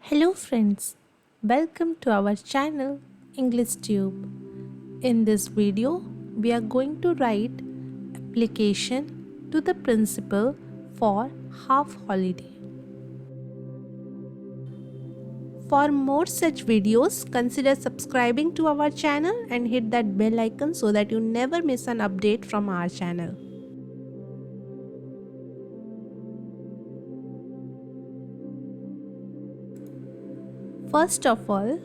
Hello friends, welcome to our channel English Tube. In this video, we are going to write application to the principal for half holiday. For more such videos, consider subscribing to our channel and hit that bell icon so that you never miss an update from our channel. First of all,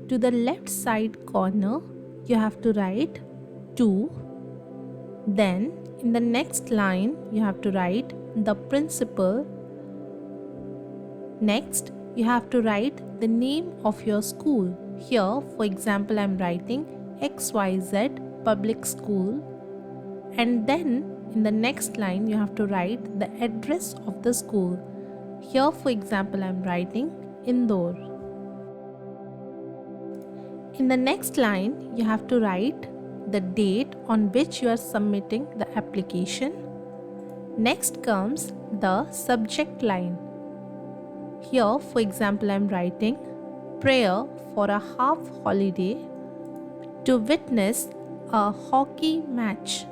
to the left side corner, you have to write 2. Then, in the next line, you have to write the principal. Next, you have to write the name of your school. Here, for example, I am writing XYZ Public School. And then, in the next line, you have to write the address of the school. Here, for example, I am writing Indore. In the next line, you have to write the date on which you are submitting the application. Next comes the subject line. Here, for example, I am writing prayer for a half holiday to witness a hockey match.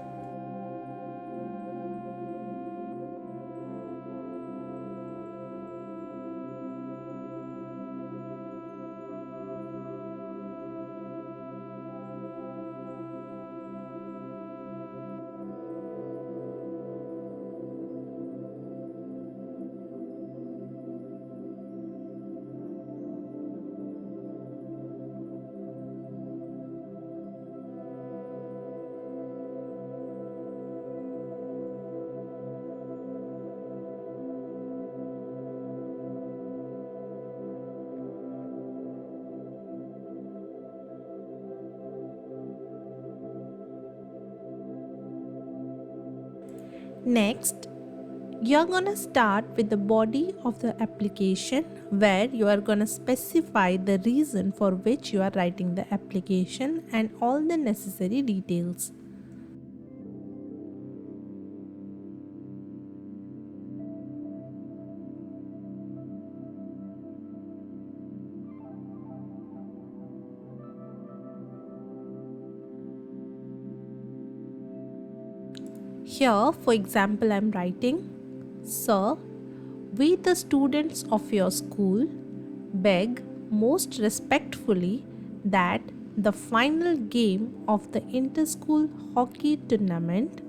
Next, you're gonna start with the body of the application where you are gonna specify the reason for which you are writing the application and all the necessary details. Here, for example, I am writing, Sir, we the students of your school beg most respectfully that the final game of the inter-school hockey tournament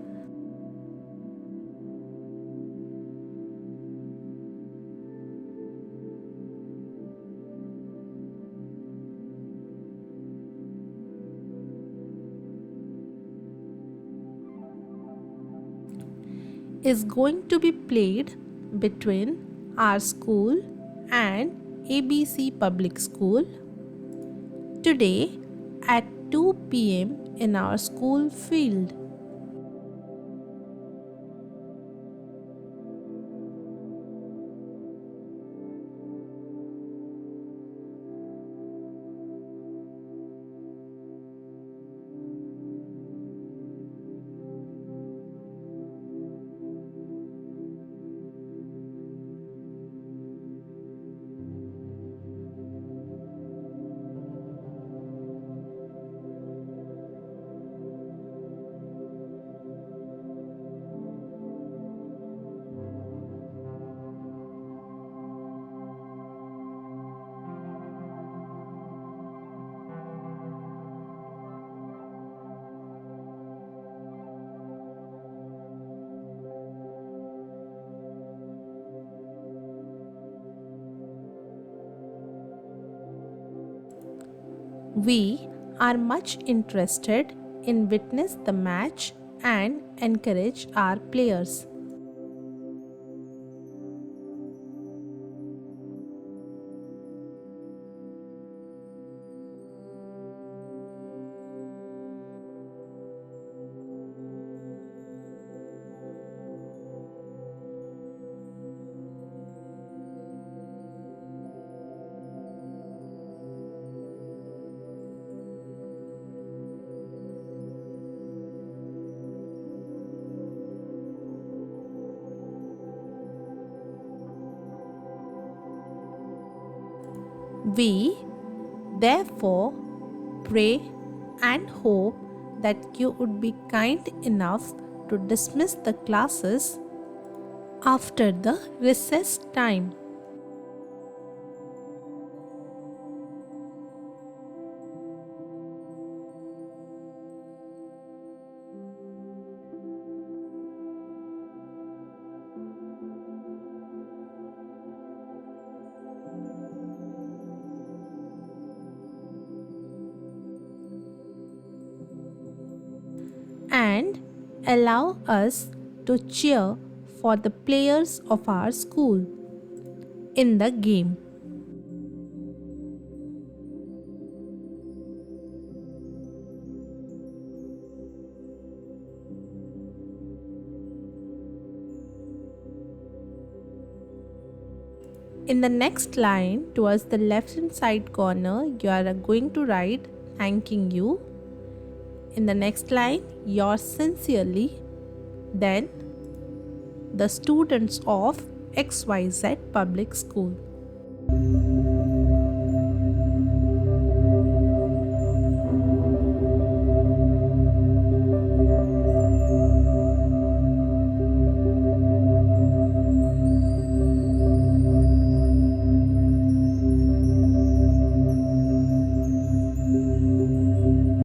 is going to be played between our school and ABC Public School today at 2 p.m. in our school field. We are much interested in witness the match and encourage our players. We, therefore, pray and hope that you would be kind enough to dismiss the classes after the recess time. And allow us to cheer for the players of our school in the game. In the next line, towards the left hand side corner, you are going to write thanking you. In the next line, yours sincerely. Then, the students of XYZ Public School.